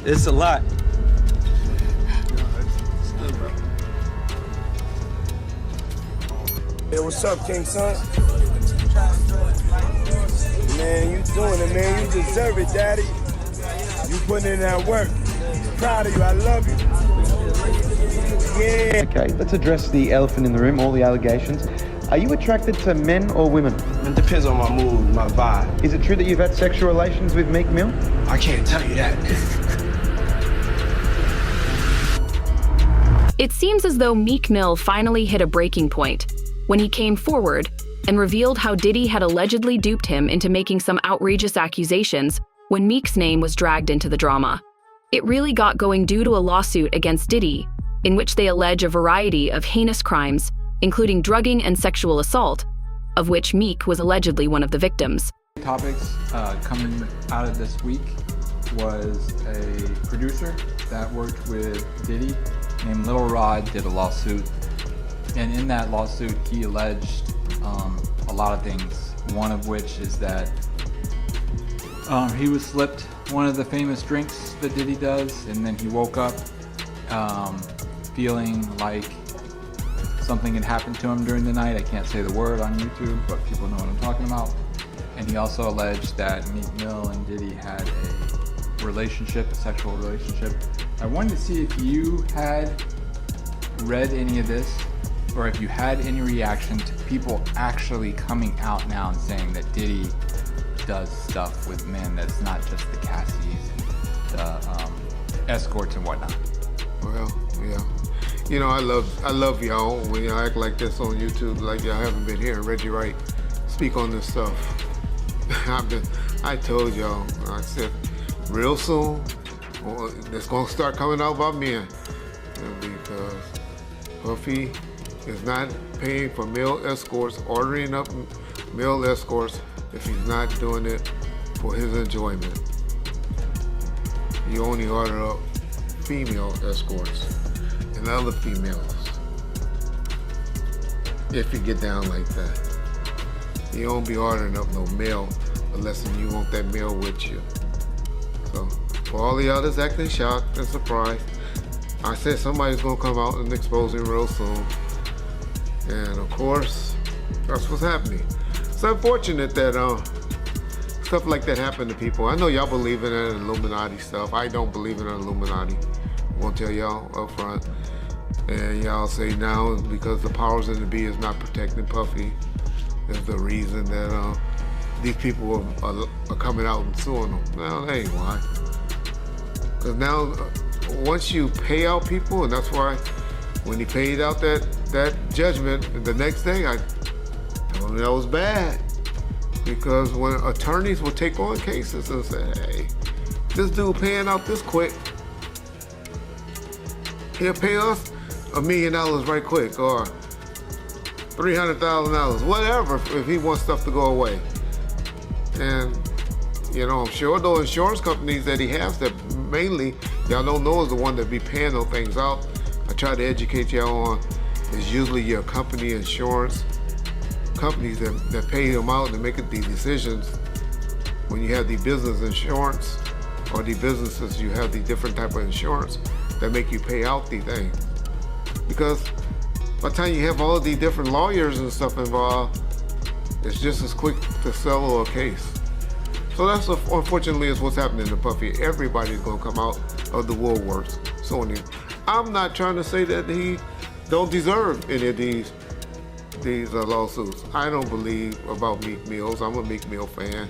It's a lot. Hey, what's up, King Son? Man, you doing it, man. You deserve it, Daddy. You putting in that work. Proud of you. I love you. Yeah. Okay, let's address the elephant in the room, all the allegations. Are you attracted to men or women? It depends on my mood, my vibe. Is it true that you've had sexual relations with Meek Mill? I can't tell you that. It seems as though Meek Mill finally hit a breaking point when he came forward and revealed how Diddy had allegedly duped him into making some outrageous accusations when Meek's name was dragged into the drama. It really got going due to a lawsuit against Diddy, in which they allege a variety of heinous crimes, including drugging and sexual assault, of which Meek was allegedly one of the victims. Topics coming out of this week was a producer that worked with Diddy named Lil Rod did a lawsuit, and in that lawsuit he alleged a lot of things, one of which is that he was slipped one of the famous drinks that Diddy does, and then he woke up feeling like something had happened to him during the night. I can't say the word on YouTube, but people know what I'm talking about. And he also alleged that Meek Mill and Diddy had a relationship, a sexual relationship. I wanted to see if you had read any of this, or if you had any reaction to people actually coming out now and saying that Diddy does stuff with men that's not just the Cassies and the escorts and whatnot. Well, yeah. You know, I love y'all when y'all act like this on YouTube, like y'all haven't been hearing Reggie Wright speak on this stuff. I told y'all, I said, real soon, it's gonna start coming out about men, because Puffy is not paying for male escorts, ordering up male escorts if he's not doing it for his enjoyment. You only order up female escorts and other females if you get down like that. You don't be ordering up no male unless you want that male with you. So for all the others acting shocked and surprised, I said somebody's gonna come out and expose him real soon. And of course, that's what's happening. It's unfortunate that stuff like that happened to people. I know y'all believe in that Illuminati stuff. I don't believe in the Illuminati. I'm gonna tell y'all up front. And y'all say now because the powers that be is not protecting Puffy is the reason that these people are coming out and suing them. No, that ain't why. Because now, once you pay out people, and that's why when he paid out that judgment, the next day I told him that was bad. Because when attorneys will take on cases and say, hey, this dude paying out this quick, he'll pay us $1 million right quick, or $300,000, whatever, if he wants stuff to go away. And, you know, I'm sure those insurance companies that he has that mainly, y'all don't know is the one that be paying those things out. I try to educate y'all on, is usually your company insurance companies that pay them out and make these decisions. When you have the business insurance, or the businesses, you have the different type of insurance that make you pay out the thing. Because by the time you have all of the different lawyers and stuff involved, it's just as quick to settle a case. So that's unfortunately is what's happening to Puffy. Everybody's gonna come out of the woodworks suing him. I'm not trying to say that he don't deserve any of these lawsuits. I don't believe about Meek Mills. I'm a Meek Mill fan.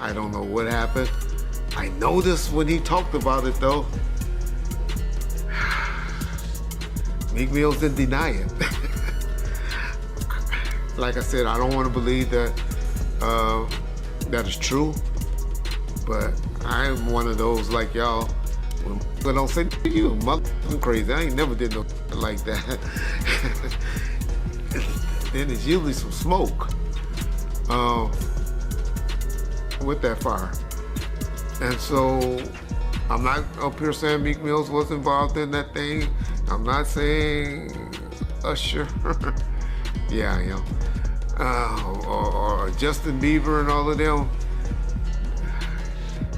I don't know what happened. I noticed when he talked about it though, Meek Mills didn't deny it. Like I said, I don't want to believe that that is true, but I'm one of those like y'all. When people don't say, you motherfucking crazy, I ain't never did no like that. Then it's usually some smoke with that fire. And so I'm not up here saying Meek Mills was involved in that thing. I'm not saying Usher. Yeah, I am. Or Justin Bieber and all of them.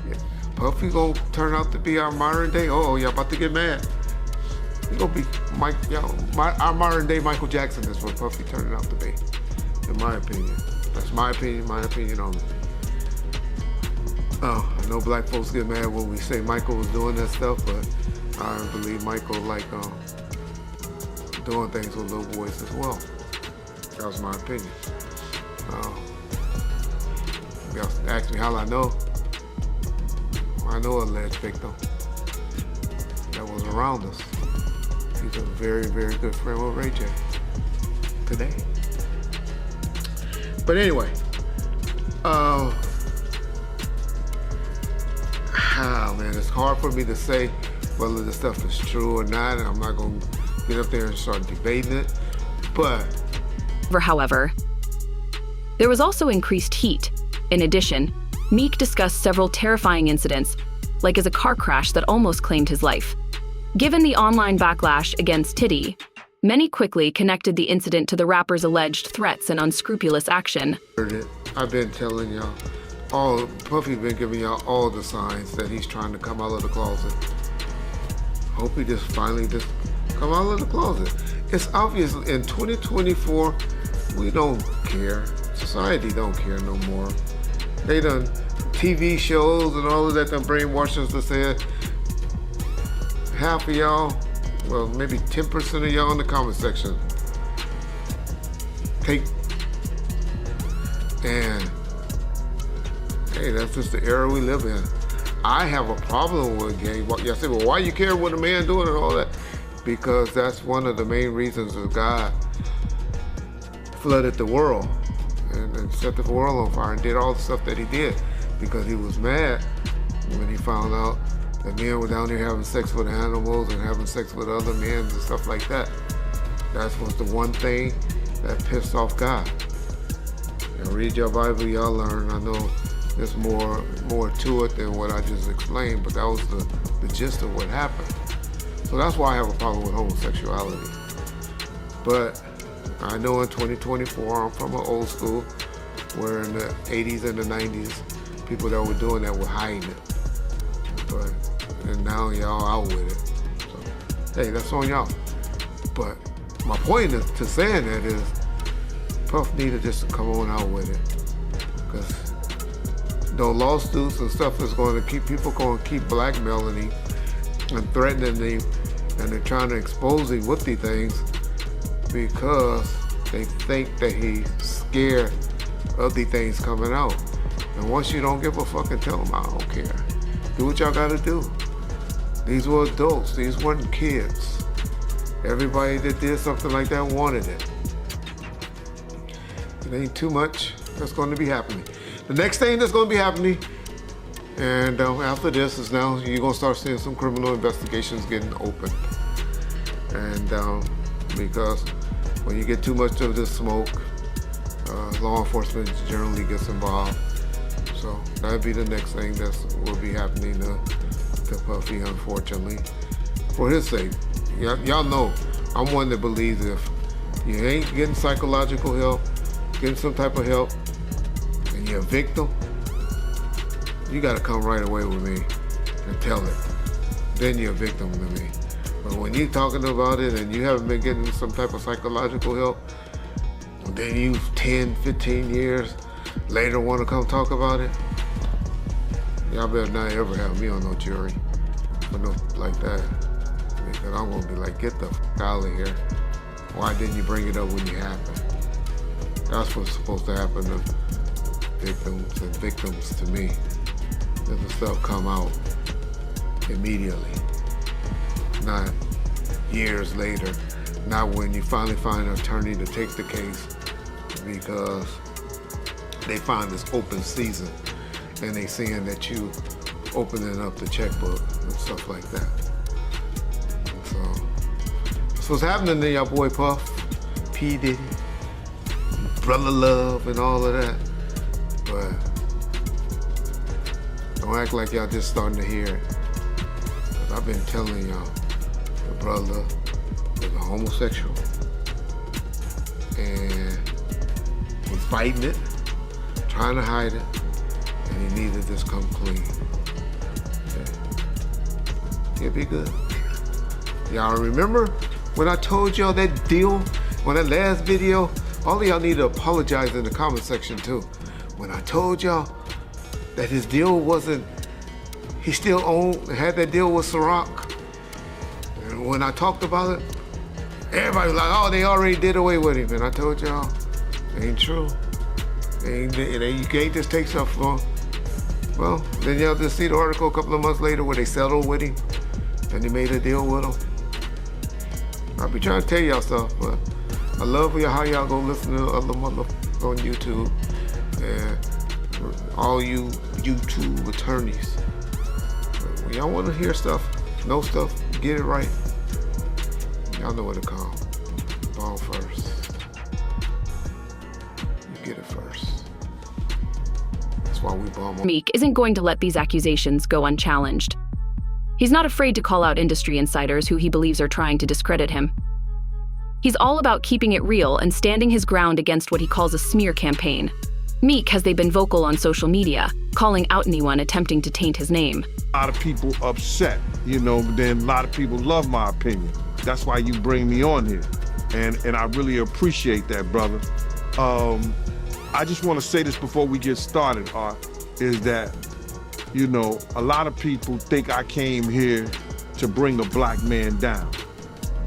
Yeah. Puffy gonna turn out to be our modern day. Oh, y'all about to get mad. He gonna be our modern day Michael Jackson is what Puffy turning out to be, in my opinion. That's my opinion only. Oh, I know black folks get mad when we say Michael was doing that stuff, but I believe Michael like doing things with little boys as well. That was my opinion. Y'all ask me how I know. I know a alleged victim that was around us. He's a very, very good friend with Ray J today. But anyway, man, it's hard for me to say whether this stuff is true or not, and I'm not gonna get up there and start debating it, but. However, there was also increased heat. In addition, Meek discussed several terrifying incidents, like as a car crash that almost claimed his life. Given the online backlash against Diddy, many quickly connected the incident to the rapper's alleged threats and unscrupulous action. I've been telling y'all, Puffy's been giving y'all all the signs that he's trying to come out of the closet. Hope he just finally come out of the closet. It's obvious in 2024, we don't care. Society don't care no more. They done TV shows and all of that done brainwashed us to say half of y'all, well, maybe 10% of y'all in the comment section and hey, that's just the era we live in. I have a problem with gang. Y'all say, well, why you care what a man doing and all that? Because that's one of the main reasons that God flooded the world and set the world on fire and did all the stuff that he did because he was mad when he found out that men were down there having sex with animals and having sex with other men and stuff like that. That was the one thing that pissed off God. Read your Bible, y'all learn. I know there's more to it than what I just explained, but that was the gist of what happened. So that's why I have a problem with homosexuality. But I know in 2024, I'm from an old school, where in the 80s and the 90s, people that were doing that were hiding it. And now y'all out with it. So, hey, that's on y'all. But my point is to saying that is, Puff needed just to come on out with it. Because the lawsuits and stuff is going to keep blackmailing him and threatening him, and they're trying to expose him with these things because they think that he's scared of these things coming out. And once you don't give a fuck and tell them, I don't care. Do what y'all gotta do. These were adults, these weren't kids. Everybody that did something like that wanted it. It ain't too much that's going to be happening. The next thing that's going to be happening, and after this, is now you're going to start seeing some criminal investigations getting open. And because when you get too much of this smoke, law enforcement generally gets involved. So that'll be the next thing that will be happening to Puffy, unfortunately, for his sake. Y'all know I'm one that believes if you ain't getting psychological help, getting some type of help, and you're a victim, you gotta come right away with me and tell it. Then you're a victim to me. But when you're talking about it and you haven't been getting some type of psychological help, then you 10, 15 years later want to come talk about it, y'all better not ever have me on no jury for no like that. Because I'm gonna be like, get the fuck out of here. Why didn't you bring it up when you happened? That's what's supposed to happen to victims and victims to me. Let the stuff come out immediately, not years later, not when you finally find an attorney to take the case because they find this open season and they seeing that you opening up the checkbook and stuff like that. So that's what's happening to y'all boy Puff, P. Diddy, Brother Love and all of that. But don't act like y'all just starting to hear it. Cause I've been telling y'all, the brother is a homosexual and he's fighting it, trying to hide it, and he needed to just come clean. He'll be good. Y'all remember when I told y'all that deal on that last video? All of y'all need to apologize in the comment section too. When I told y'all that his deal wasn't, he still had that deal with Ciroc. And when I talked about it, everybody was like, oh, they already did away with him. And I told y'all, it ain't true. You can't just take stuff from. Well, then y'all just see the article a couple of months later where they settled with him and they made a deal with him. I'll be trying to tell y'all stuff, but I love how y'all go listen to other motherfuckers on YouTube and all you YouTube attorneys. When y'all want to hear stuff, know stuff, get it right, y'all know what to call. Ball first. You get it first. That's why we bomb on. Meek isn't going to let these accusations go unchallenged. He's not afraid to call out industry insiders who he believes are trying to discredit him. He's all about keeping it real and standing his ground against what he calls a smear campaign. Meek has been vocal on social media, calling out anyone attempting to taint his name. A lot of people upset, but then a lot of people love my opinion. That's why you bring me on here. And I really appreciate that, brother. I just want to say this before we get started, Art, is that, a lot of people think I came here to bring a black man down.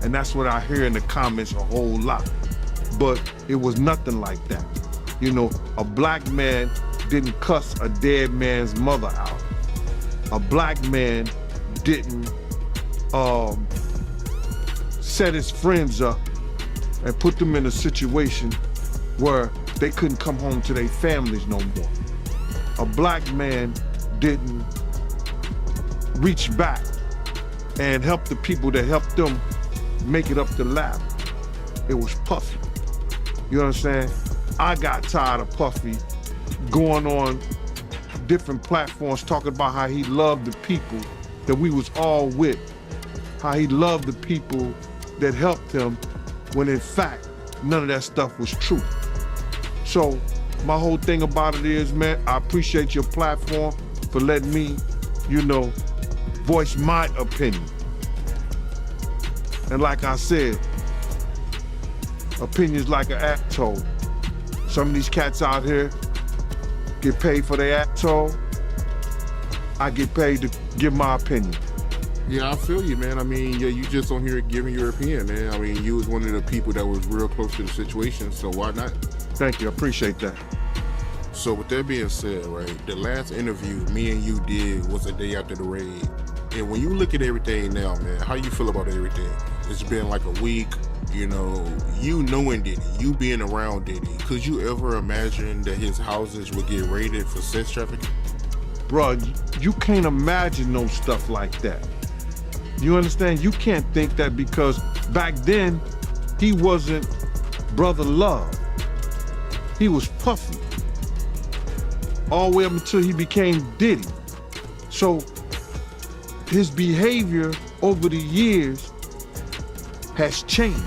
And that's what I hear in the comments a whole lot. But it was nothing like that. A black man didn't cuss a dead man's mother out. A black man didn't set his friends up and put them in a situation where they couldn't come home to their families no more. A black man didn't reach back and help the people that helped them make it up the ladder. It was Puffy. You understand? I got tired of Puffy going on different platforms talking about how he loved the people that we was all with, how he loved the people that helped him, when in fact, none of that stuff was true. So my whole thing about it is, man, I appreciate your platform for letting me, voice my opinion. And like I said, opinions like an asshole. Some of these cats out here get paid for their asshole. I get paid to give my opinion. Yeah, I feel you, man. You just on here giving your opinion, man. You was one of the people that was real close to the situation, so why not? Thank you, I appreciate that. So with that being said, right, the last interview me and you did was a day after the raid. And when you look at everything now, man, how you feel about everything? It's been like a week, you knowing Diddy, you being around Diddy. Could you ever imagine that his houses would get raided for sex trafficking? Bro, you can't imagine no stuff like that. You understand? You can't think that, because back then, he wasn't Brother Love. He was Puffy. All the way up until he became Diddy. So his behavior over the years has changed.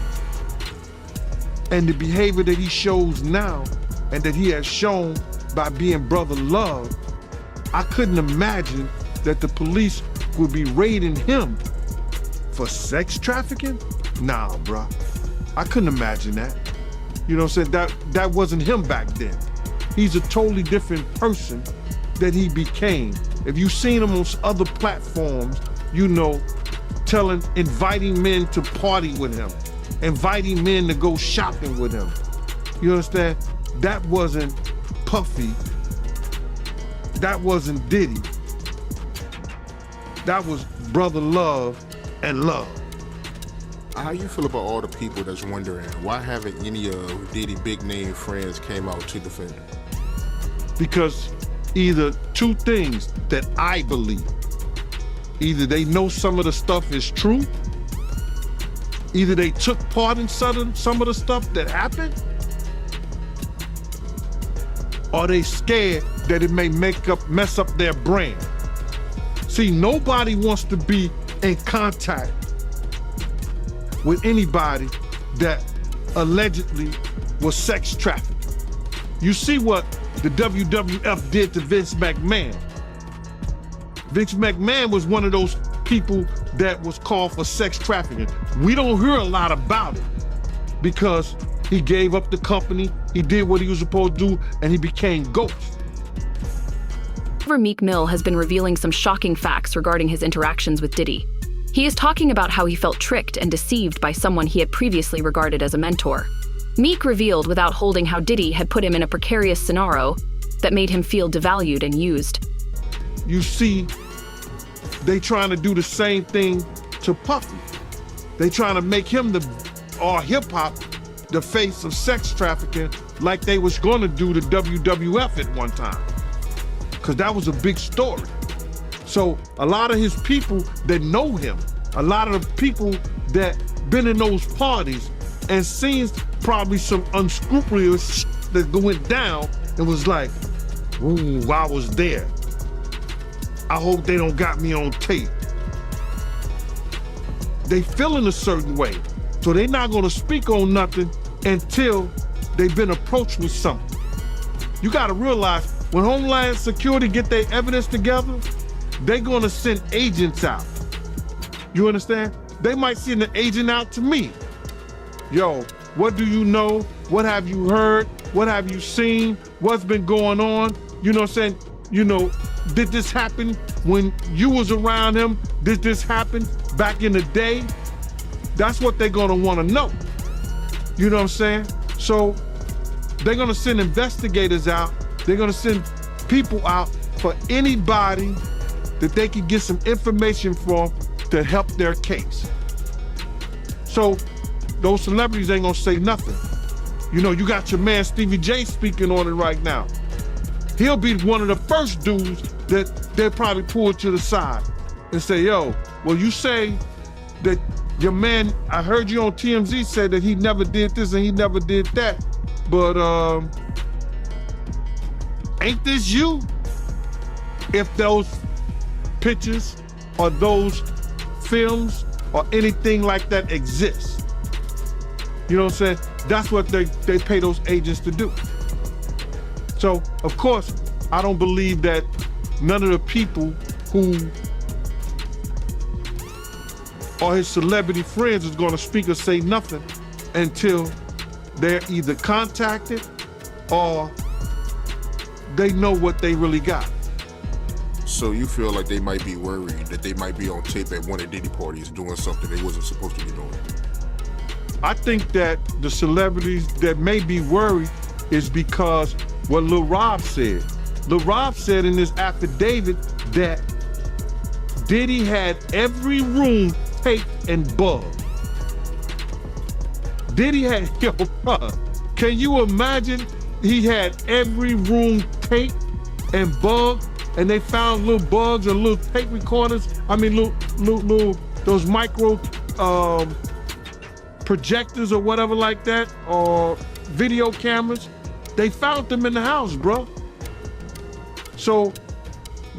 And the behavior that he shows now, and that he has shown by being Brother Love, I couldn't imagine that the police would be raiding him for sex trafficking? Nah, bruh. I couldn't imagine that. You know what I'm saying? That wasn't him back then. He's a totally different person that he became. If you've seen him on other platforms, inviting men to party with him, inviting men to go shopping with him. You understand? That wasn't Puffy. That wasn't Diddy. That was Brother Love and Love. How you feel about all the people that's wondering why haven't any of Diddy big name friends came out to defend him? Because either two things that I believe. Either they know some of the stuff is true, either they took part in some of the stuff that happened, or they scared that it may mess up their brand. See, nobody wants to be in contact with anybody that allegedly was sex trafficked. You see what the WWF did to Vince McMahon. Vince McMahon was one of those people that was called for sex trafficking. We don't hear a lot about it because he gave up the company, he did what he was supposed to do, and he became Ghost. Meek Mill has been revealing some shocking facts regarding his interactions with Diddy. He is talking about how he felt tricked and deceived by someone he had previously regarded as a mentor. Meek revealed without holding how Diddy had put him in a precarious scenario that made him feel devalued and used. You see, they trying to do the same thing to Puffy. They trying to make him or hip-hop the face of sex trafficking like they was gonna do to WWF at one time. Because that was a big story. So a lot of his people that know him, a lot of the people that been in those parties and seen probably some unscrupulous that went down and was like, ooh, I was there. I hope they don't got me on tape. They feeling a certain way. So they not gonna speak on nothing until they've been approached with something. You gotta realize, when Homeland Security get their evidence together, they gonna send agents out. You understand? They might send an agent out to me. Yo, what do you know? What have you heard? What have you seen? What's been going on? You know what I'm saying? You know, did this happen when you was around him? Did this happen back in the day? That's what they're gonna wanna know. You know what I'm saying? So they're gonna send investigators out. They're gonna send people out for anybody that they can get some information from to help their case. So those celebrities ain't gonna say nothing. You know, you got your man Stevie J speaking on it right now. He'll be one of the first dudes that they'll probably pull to the side and say, yo, well, you say that your man, I heard you on TMZ say that he never did this and he never did that, but ain't this you? If those pictures or those films or anything like that exists. You know what I'm saying? That's what they pay those agents to do. So, of course, I don't believe that none of the people who are his celebrity friends is gonna speak or say nothing until they're either contacted or they know what they really got. So you feel like they might be worried that they might be on tape at one of Diddy parties doing something they wasn't supposed to be doing? I think that the celebrities that may be worried is because what Lil Rob said. Lil Rob said in his affidavit that Diddy had every room taped and bugged. Diddy had, yo, bro, can you imagine he had every room taped and bugged, and they found little bugs and little tape recorders, little those micro projectors or whatever like that, or video cameras. They found them in the house, bro. So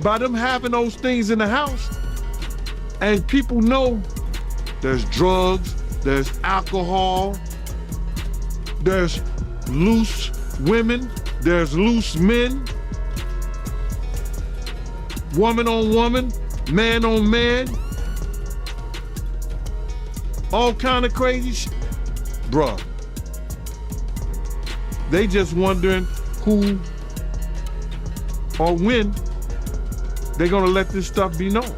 by them having those things in the house, and people know there's drugs, there's alcohol, there's loose women, there's loose men, woman on woman, man on man, all kind of crazy shit. Bruh, they just wondering who or when they're gonna let this stuff be known.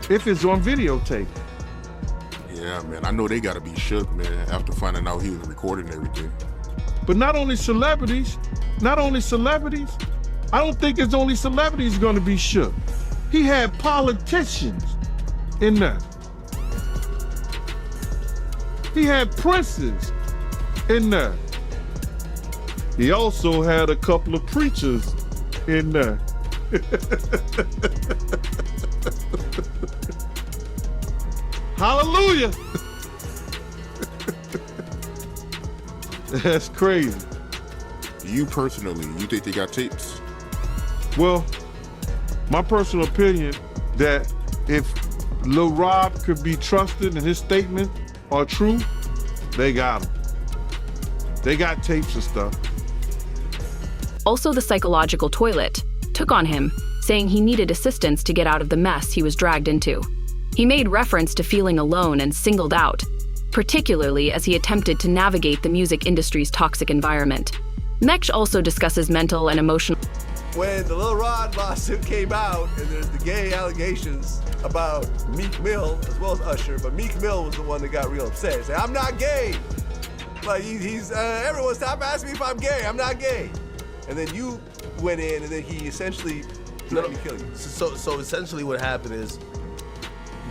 If it's on videotape. Yeah, man, I know they gotta be shook, man, after finding out he was recording everything. But not only celebrities, I don't think it's only celebrities gonna be shook. He had politicians in there. He had princes in there. He also had a couple of preachers in there. Hallelujah. That's crazy. You personally, you think they got tapes? Well, my personal opinion that if Lil Rob could be trusted and his statement are true, they got him. They got tapes and stuff. Also, the psychological toilet took on him, saying he needed assistance to get out of the mess he was dragged into. He made reference to feeling alone and singled out, particularly as he attempted to navigate the music industry's toxic environment. Meek also discusses mental and emotional. When the Lil Rod lawsuit came out and there's the gay allegations about Meek Mill as well as Usher, but Meek Mill was the one that got real upset. He said, I'm not gay. Like he's everyone stop asking me if I'm gay. I'm not gay. And then you went in and then he essentially threatened to kill you. So essentially what happened is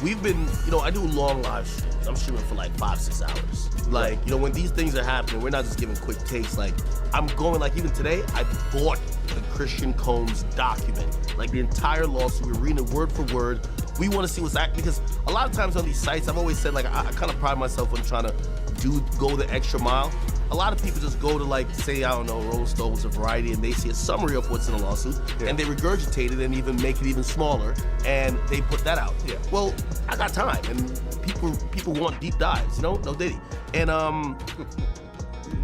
we've been, I do long live streams. I'm streaming for like 5-6 hours. Like, when these things are happening, we're not just giving quick takes. Like, I'm going, like even today, I bought the Christian Combs document. Like the entire lawsuit, we're reading it word for word. We want to see what's acting, because a lot of times on these sites, I've always said, like, I kind of pride myself on trying to go the extra mile. A lot of people just go to, like, say, I don't know, Rolling Stones or Variety, and they see a summary of what's in the lawsuit, and they regurgitate it and even make it even smaller, and they put that out. Yeah. Well, I got time, and people want deep dives, no Diddy. And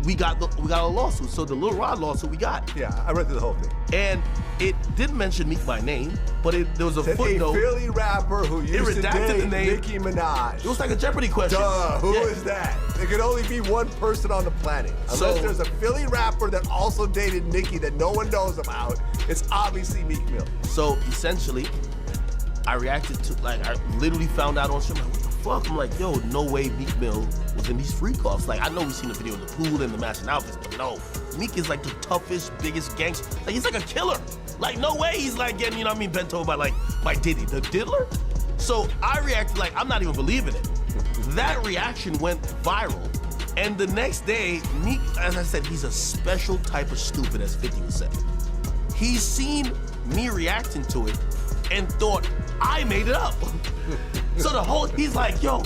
we got a lawsuit. So the Lil Rod lawsuit we got. Yeah, I read through the whole thing. And it didn't mention Meek by name, but there was a footnote. A Philly rapper who used to date Nicki Minaj. It was like a Jeopardy question. Duh, who is that? There could only be one person on the planet. Unless there's a Philly rapper that also dated Nicki that no one knows about, it's obviously Meek Mill. So essentially, I reacted to, like, I literally found out on stream, like, what the fuck? I'm like, yo, no way Meek Mill was in these freak-offs. Like, I know we've seen the video in the pool and the matching outfits, but no. Meek is like the toughest, biggest gangster. Like, he's like a killer. Like, no way he's like getting, bent over by Diddy, the diddler. So I reacted like, I'm not even believing it. That reaction went viral. And the next day, Meek, as I said, he's a special type of stupid, as 50 would say. He's seen me reacting to it and thought, I made it up. So he's like, yo,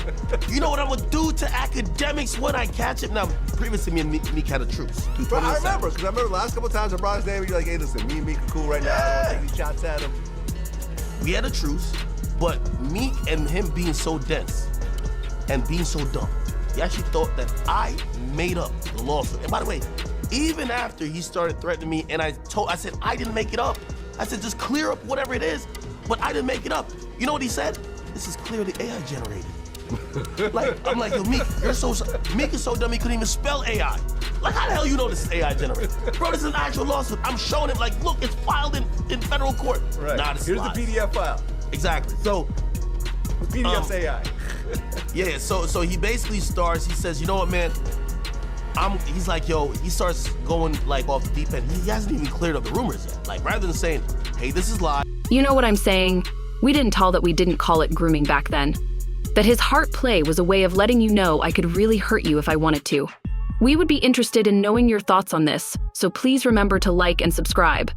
you know what I'm gonna do to academics when I catch him? Now, previously me and Meek had a truce. But I remember the last couple times I brought his name, you're like, hey, listen, me and Meek are cool right now. I don't want to take these shots at him. We had a truce, but Meek and him being so dense and being so dumb, he actually thought that I made up the lawsuit. And by the way, even after he started threatening me and I said, I didn't make it up. I said, just clear up whatever it is, but I didn't make it up. You know what he said? This is clearly AI generated. Like, I'm like, yo, Meek, Meek is so dumb he couldn't even spell AI. Like, how the hell you know this is AI generated? Bro, this is an actual lawsuit. I'm showing him, like, look, it's filed in federal court. Right. Nah, this Here's lies. the PDF file. Exactly. So, PDF's AI. Yeah, so he basically starts, he says, you know what, man? He's like, yo, he starts going, like, off the deep end. He hasn't even cleared up the rumors yet. Like, rather than saying, hey, this is live. You know what I'm saying? We didn't tell that we didn't call it grooming back then. That his heart play was a way of letting you know I could really hurt you if I wanted to. We would be interested in knowing your thoughts on this, so please remember to like and subscribe.